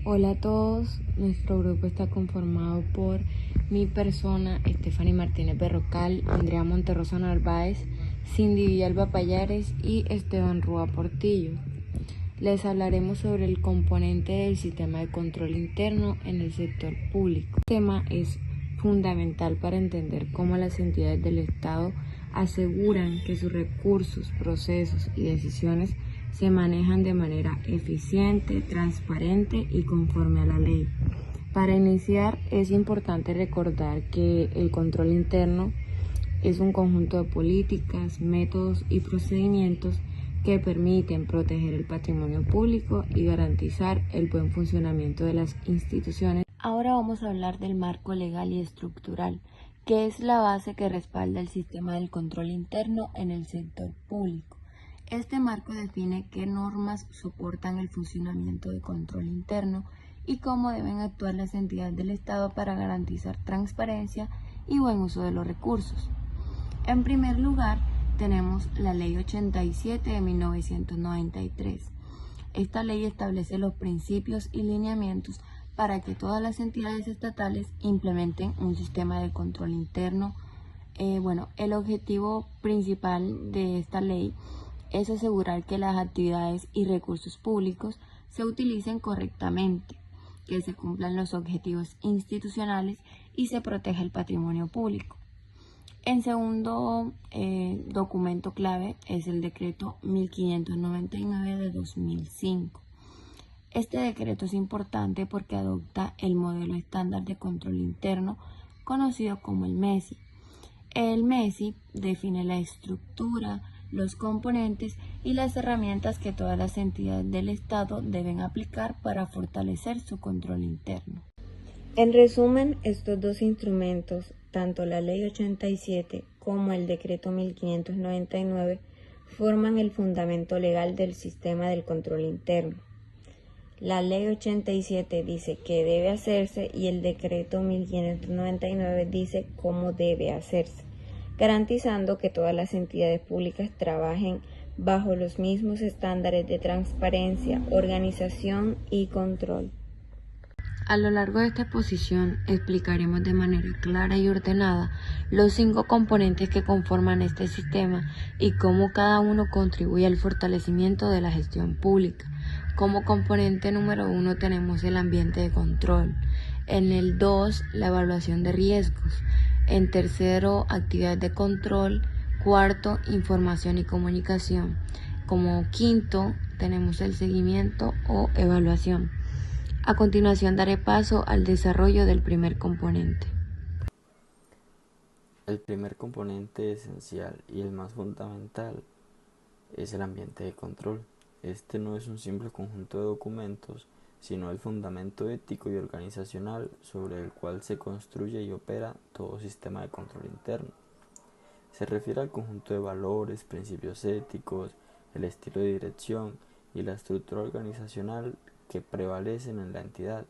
Hola a todos, nuestro grupo está conformado por mi persona, Stephanie Martínez Berrocal, Andrea Monterrosa Narváez, Cindy Villalba Payares y Esteban Rúa Portillo. Les hablaremos sobre el componente del sistema de control interno en el sector público. Este tema es fundamental para entender cómo las entidades del Estado aseguran que sus recursos, procesos y decisiones se manejan de manera eficiente, transparente y conforme a la ley. Para iniciar, es importante recordar que el control interno es un conjunto de políticas, métodos y procedimientos que permiten proteger el patrimonio público y garantizar el buen funcionamiento de las instituciones. Ahora vamos a hablar del marco legal y estructural, que es la base que respalda el sistema del control interno en el sector público. Este marco define qué normas soportan el funcionamiento de control interno y cómo deben actuar las entidades del Estado para garantizar transparencia y buen uso de los recursos. En primer lugar, tenemos la Ley 87 de 1993. Esta ley establece los principios y lineamientos para que todas las entidades estatales implementen un sistema de control interno. El objetivo principal de esta ley es asegurar que las actividades y recursos públicos se utilicen correctamente, que se cumplan los objetivos institucionales y se proteja el patrimonio público. El segundo documento clave es el decreto 1599 de 2005. Este decreto es importante porque adopta el modelo estándar de control interno conocido como el MESI. El MESI define la estructura, los componentes y las herramientas que todas las entidades del Estado deben aplicar para fortalecer su control interno. En resumen, estos dos instrumentos, tanto la Ley 87 como el Decreto 1599, forman el fundamento legal del sistema del control interno. La Ley 87 dice qué debe hacerse y el Decreto 1599 dice cómo debe hacerse, garantizando que todas las entidades públicas trabajen bajo los mismos estándares de transparencia, organización y control. A lo largo de esta exposición explicaremos de manera clara y ordenada los 5 componentes que conforman este sistema y cómo cada uno contribuye al fortalecimiento de la gestión pública. Como componente número 1 tenemos el ambiente de control. En el 2, la evaluación de riesgos. En tercero, actividades de control. Cuarto, información y comunicación. Como quinto, tenemos el seguimiento o evaluación. A continuación daré paso al desarrollo del primer componente. El primer componente esencial y el más fundamental es el ambiente de control. Este no es un simple conjunto de documentos, sino el fundamento ético y organizacional sobre el cual se construye y opera todo sistema de control interno. Se refiere al conjunto de valores, principios éticos, el estilo de dirección y la estructura organizacional que prevalecen en la entidad.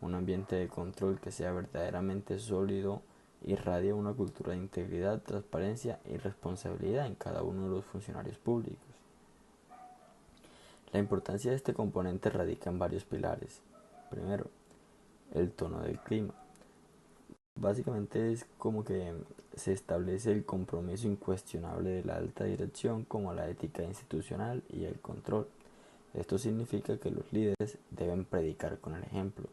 Un ambiente de control que sea verdaderamente sólido irradia una cultura de integridad, transparencia y responsabilidad en cada uno de los funcionarios públicos. La importancia de este componente radica en varios pilares. Primero, el tono del clima. Básicamente es como que se establece el compromiso incuestionable de la alta dirección como la ética institucional y el control. Esto significa que los líderes deben predicar con el ejemplo,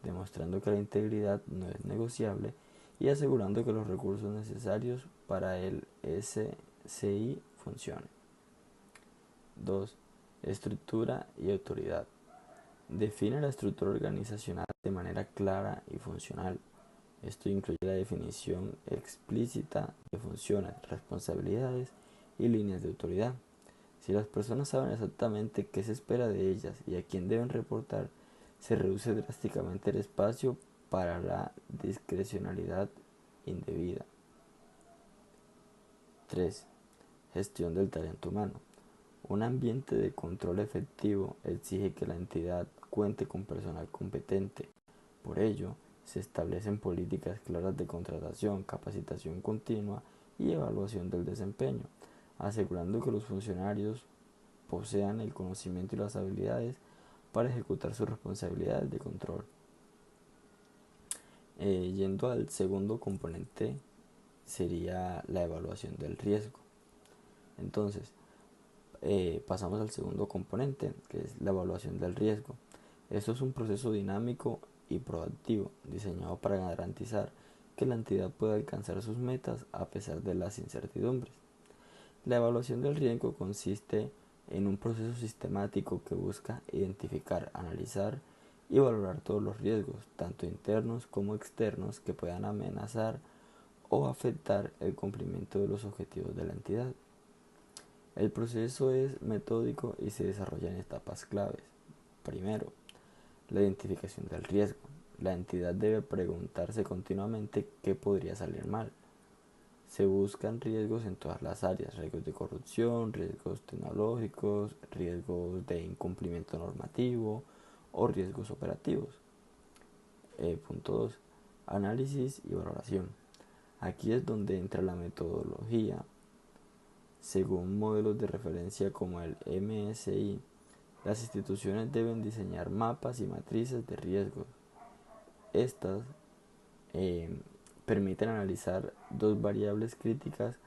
demostrando que la integridad no es negociable y asegurando que los recursos necesarios para el SCI funcionen. 2. Estructura y autoridad. Define la estructura organizacional de manera clara y funcional. Esto incluye la definición explícita de funciones, responsabilidades y líneas de autoridad. Si las personas saben exactamente qué se espera de ellas y a quién deben reportar, se reduce drásticamente el espacio para la discrecionalidad indebida. 3. Gestión del talento humano. Un ambiente de control efectivo exige que la entidad cuente con personal competente. Por ello, se establecen políticas claras de contratación, capacitación continua y evaluación del desempeño, asegurando que los funcionarios posean el conocimiento y las habilidades para ejecutar sus responsabilidades de control. Yendo al segundo componente sería la evaluación del riesgo. Entonces, pasamos al segundo componente, que es la evaluación del riesgo. Esto es un proceso dinámico y proactivo, diseñado para garantizar que la entidad pueda alcanzar sus metas a pesar de las incertidumbres. La evaluación del riesgo consiste en un proceso sistemático que busca identificar, analizar y valorar todos los riesgos, tanto internos como externos, que puedan amenazar o afectar el cumplimiento de los objetivos de la entidad. El proceso es metódico y se desarrolla en etapas claves. Primero, la identificación del riesgo. La entidad debe preguntarse continuamente qué podría salir mal. Se buscan riesgos en todas las áreas: riesgos de corrupción, riesgos tecnológicos, riesgos de incumplimiento normativo o riesgos operativos. Punto 2. Análisis y valoración. Aquí es donde entra la metodología. Según modelos de referencia como el MSI, las instituciones deben diseñar mapas y matrices de riesgos. Estas permiten analizar dos variables críticas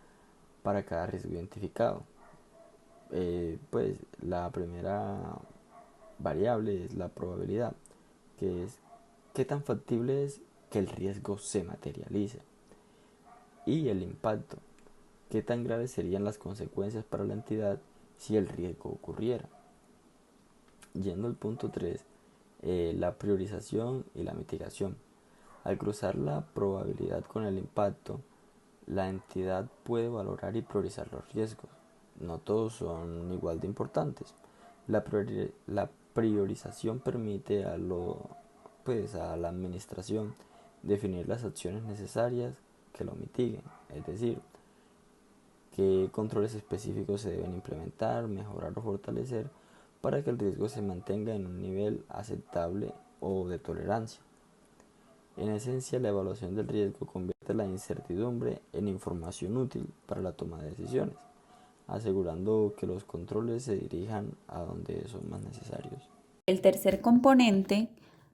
para cada riesgo identificado. Pues la primera variable es la probabilidad, que es qué tan factible es que el riesgo se materialice, y el impacto, qué tan graves serían las consecuencias para la entidad si el riesgo ocurriera. Yendo al punto 3, la priorización y la mitigación. Al cruzar la probabilidad con el impacto, la entidad puede valorar y priorizar los riesgos. No todos son igual de importantes. La priorización permite a la administración definir las acciones necesarias que lo mitiguen, es decir, qué controles específicos se deben implementar, mejorar o fortalecer para que el riesgo se mantenga en un nivel aceptable o de tolerancia. En esencia, la evaluación del riesgo convierte la incertidumbre en información útil para la toma de decisiones, asegurando que los controles se dirijan a donde son más necesarios. El tercer componente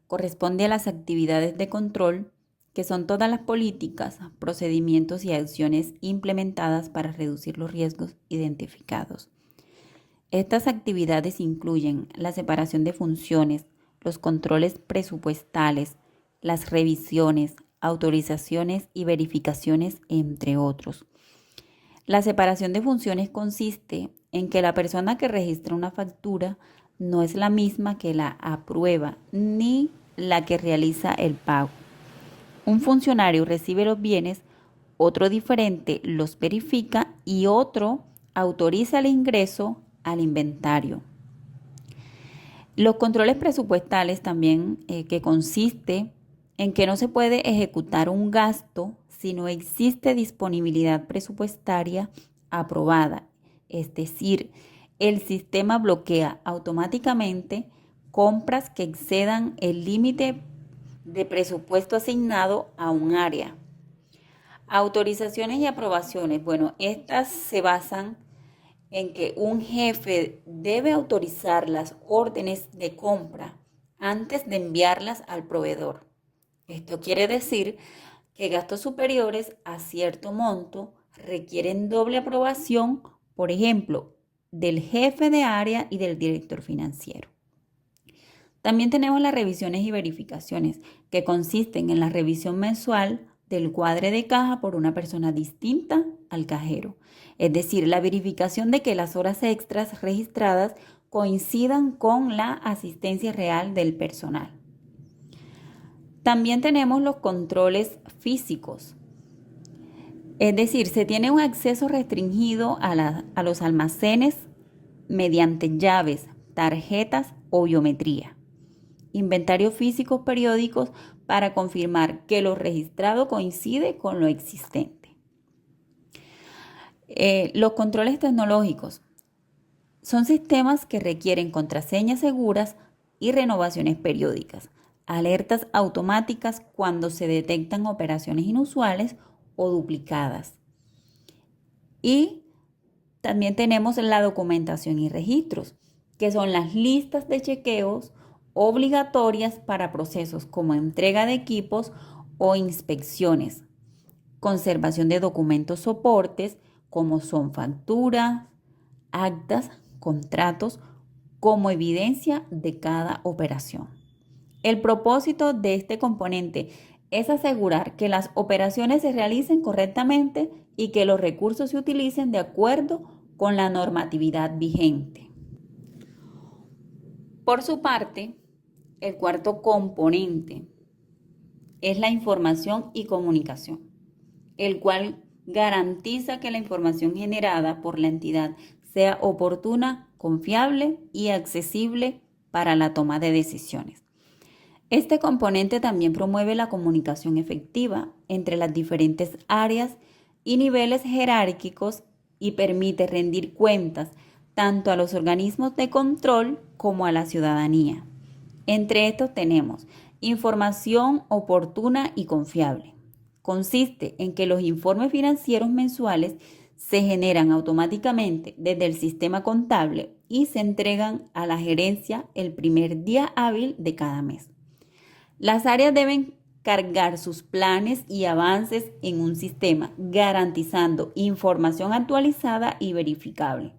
corresponde a las actividades de control, que son todas las políticas, procedimientos y acciones implementadas para reducir los riesgos identificados. Estas actividades incluyen la separación de funciones, los controles presupuestales, las revisiones, autorizaciones y verificaciones, entre otros. La separación de funciones consiste en que la persona que registra una factura no es la misma que la aprueba ni la que realiza el pago. Un funcionario recibe los bienes, otro diferente los verifica y otro autoriza el ingreso al inventario. Los controles presupuestales también, que consiste en que no se puede ejecutar un gasto si no existe disponibilidad presupuestaria aprobada. Es decir, el sistema bloquea automáticamente compras que excedan el límite de presupuesto asignado a un área. Autorizaciones y aprobaciones. Bueno, estas se basan en que un jefe debe autorizar las órdenes de compra antes de enviarlas al proveedor. Esto quiere decir que gastos superiores a cierto monto requieren doble aprobación, por ejemplo, del jefe de área y del director financiero. También tenemos las revisiones y verificaciones, que consisten en la revisión mensual del cuadre de caja por una persona distinta al cajero. Es decir, la verificación de que las horas extras registradas coincidan con la asistencia real del personal. También tenemos los controles físicos. Es decir, se tiene un acceso restringido a los almacenes mediante llaves, tarjetas o biometría. Inventarios físicos periódicos para confirmar que lo registrado coincide con lo existente. Los controles tecnológicos son sistemas que requieren contraseñas seguras y renovaciones periódicas, alertas automáticas cuando se detectan operaciones inusuales o duplicadas. Y también tenemos la documentación y registros, que son las listas de chequeos obligatorias para procesos como entrega de equipos o inspecciones, conservación de documentos soportes como son facturas, actas, contratos, como evidencia de cada operación. El propósito de este componente es asegurar que las operaciones se realicen correctamente y que los recursos se utilicen de acuerdo con la normatividad vigente. Por su parte, el cuarto componente es la información y comunicación, el cual garantiza que la información generada por la entidad sea oportuna, confiable y accesible para la toma de decisiones. Este componente también promueve la comunicación efectiva entre las diferentes áreas y niveles jerárquicos y permite rendir cuentas tanto a los organismos de control como a la ciudadanía. Entre estos tenemos información oportuna y confiable. Consiste en que los informes financieros mensuales se generan automáticamente desde el sistema contable y se entregan a la gerencia el primer día hábil de cada mes. Las áreas deben cargar sus planes y avances en un sistema, garantizando información actualizada y verificable.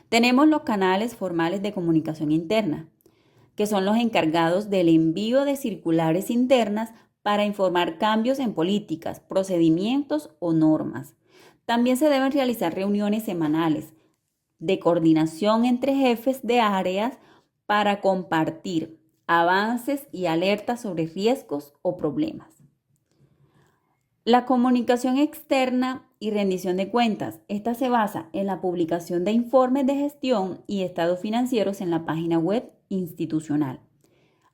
Tenemos los canales formales de comunicación interna, que son los encargados del envío de circulares internas para informar cambios en políticas, procedimientos o normas. También se deben realizar reuniones semanales de coordinación entre jefes de áreas para compartir avances y alertas sobre riesgos o problemas. La comunicación externa y rendición de cuentas. Esta se basa en la publicación de informes de gestión y estados financieros en la página web institucional.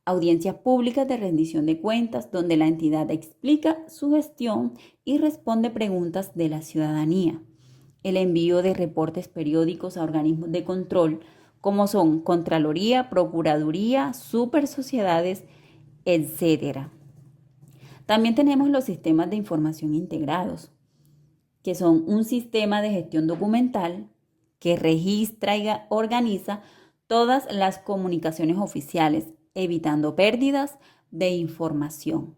Audiencias públicas de rendición de cuentas donde la entidad explica su gestión y responde preguntas de la ciudadanía. El envío de reportes periódicos a organismos de control como son Contraloría, Procuraduría, Supersociedades, etc. También tenemos los sistemas de información integrados, que son un sistema de gestión documental que registra y organiza todas las comunicaciones oficiales, evitando pérdidas de información.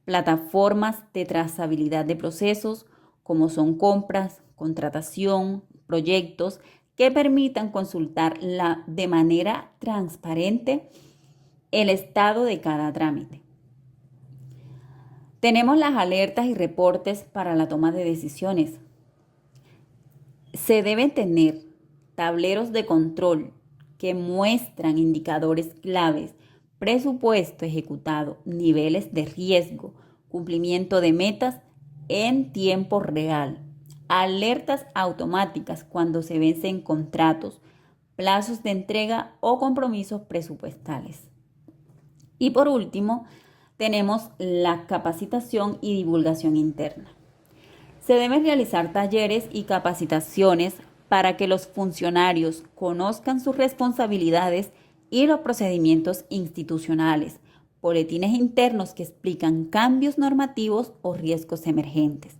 Plataformas de trazabilidad de procesos, como son compras, contratación, proyectos, que permitan consultar de manera transparente el estado de cada trámite. Tenemos las alertas y reportes para la toma de decisiones. Se deben tener tableros de control que muestran indicadores claves, presupuesto ejecutado, niveles de riesgo, cumplimiento de metas en tiempo real, alertas automáticas cuando se vencen contratos, plazos de entrega o compromisos presupuestales. Y por último, tenemos la capacitación y divulgación interna. Se deben realizar talleres y capacitaciones para que los funcionarios conozcan sus responsabilidades y los procedimientos institucionales, boletines internos que explican cambios normativos o riesgos emergentes.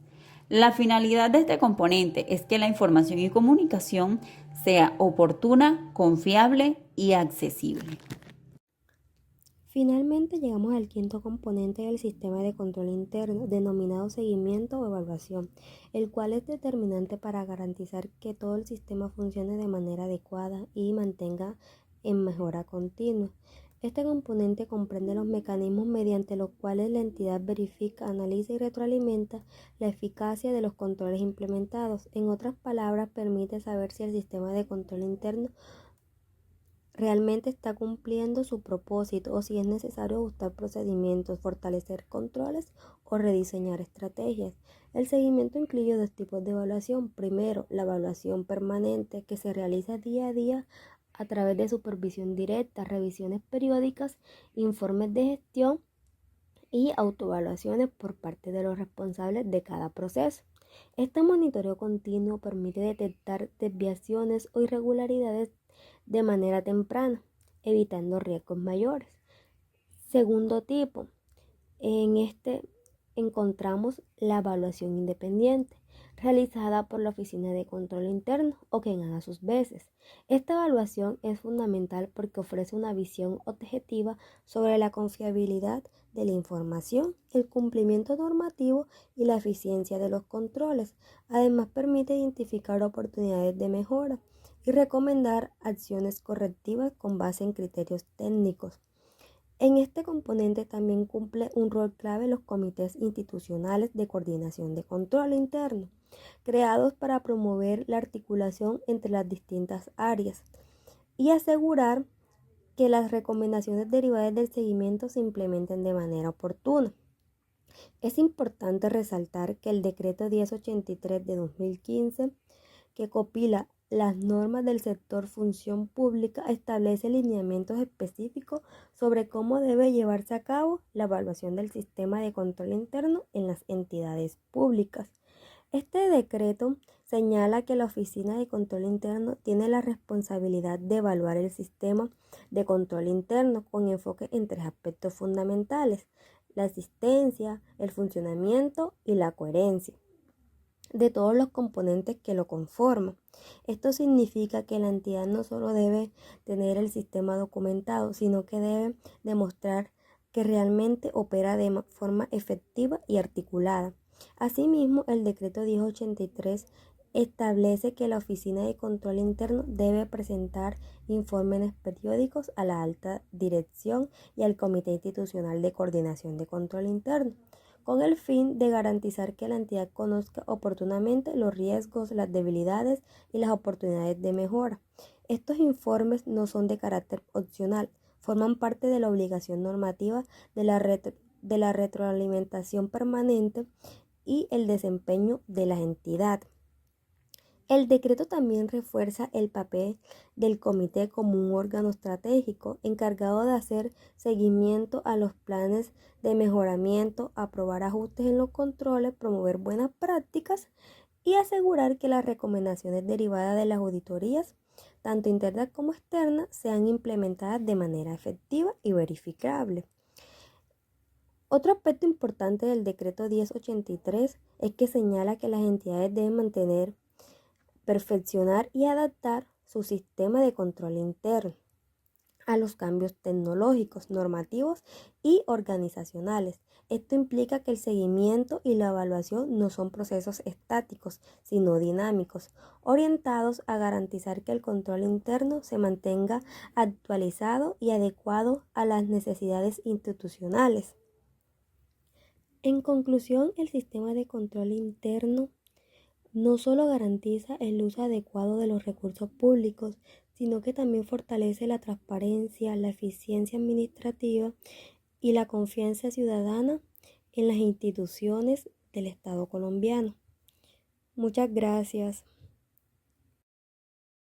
La finalidad de este componente es que la información y comunicación sea oportuna, confiable y accesible. Finalmente llegamos al quinto componente del sistema de control interno, denominado seguimiento o evaluación, el cual es determinante para garantizar que todo el sistema funcione de manera adecuada y mantenga en mejora continua. Este componente comprende los mecanismos mediante los cuales la entidad verifica, analiza y retroalimenta la eficacia de los controles implementados. En otras palabras, permite saber si el sistema de control interno realmente está cumpliendo su propósito o si es necesario ajustar procedimientos, fortalecer controles o rediseñar estrategias. El seguimiento incluye dos tipos de evaluación. Primero, la evaluación permanente que se realiza día a día a través de supervisión directa, revisiones periódicas, informes de gestión y autoevaluaciones por parte de los responsables de cada proceso. Este monitoreo continuo permite detectar desviaciones o irregularidades de manera temprana, evitando riesgos mayores. Segundo tipo, en este encontramos la evaluación independiente, realizada por la Oficina de Control Interno o quien haga sus veces. Esta evaluación es fundamental porque ofrece una visión objetiva sobre la confiabilidad de la información, el cumplimiento normativo y la eficiencia de los controles. Además, permite identificar oportunidades de mejora y recomendar acciones correctivas con base en criterios técnicos. En este componente también cumple un rol clave los comités institucionales de coordinación de control interno, creados para promover la articulación entre las distintas áreas y asegurar que las recomendaciones derivadas del seguimiento se implementen de manera oportuna. Es importante resaltar que el Decreto 1083 de 2015, que compila las normas del sector función pública, establece lineamientos específicos sobre cómo debe llevarse a cabo la evaluación del sistema de control interno en las entidades públicas. Este decreto señala que la Oficina de Control Interno tiene la responsabilidad de evaluar el sistema de control interno con enfoque en tres aspectos fundamentales: la asistencia, el funcionamiento y la coherencia de todos los componentes que lo conforman. Esto significa que la entidad no solo debe tener el sistema documentado, sino que debe demostrar que realmente opera de forma efectiva y articulada. Asimismo, el decreto 1083 establece que la Oficina de Control Interno debe presentar informes periódicos a la alta dirección y al Comité Institucional de Coordinación de Control Interno, con el fin de garantizar que la entidad conozca oportunamente los riesgos, las debilidades y las oportunidades de mejora. Estos informes no son de carácter opcional, forman parte de la obligación normativa de la retroalimentación permanente y el desempeño de la entidad. El decreto también refuerza el papel del comité como un órgano estratégico encargado de hacer seguimiento a los planes de mejoramiento, aprobar ajustes en los controles, promover buenas prácticas y asegurar que las recomendaciones derivadas de las auditorías, tanto internas como externas, sean implementadas de manera efectiva y verificable. Otro aspecto importante del decreto 1083 es que señala que las entidades deben perfeccionar y adaptar su sistema de control interno a los cambios tecnológicos, normativos y organizacionales. Esto implica que el seguimiento y la evaluación no son procesos estáticos, sino dinámicos, orientados a garantizar que el control interno se mantenga actualizado y adecuado a las necesidades institucionales. En conclusión, el sistema de control interno no solo garantiza el uso adecuado de los recursos públicos, sino que también fortalece la transparencia, la eficiencia administrativa y la confianza ciudadana en las instituciones del Estado colombiano. Muchas gracias.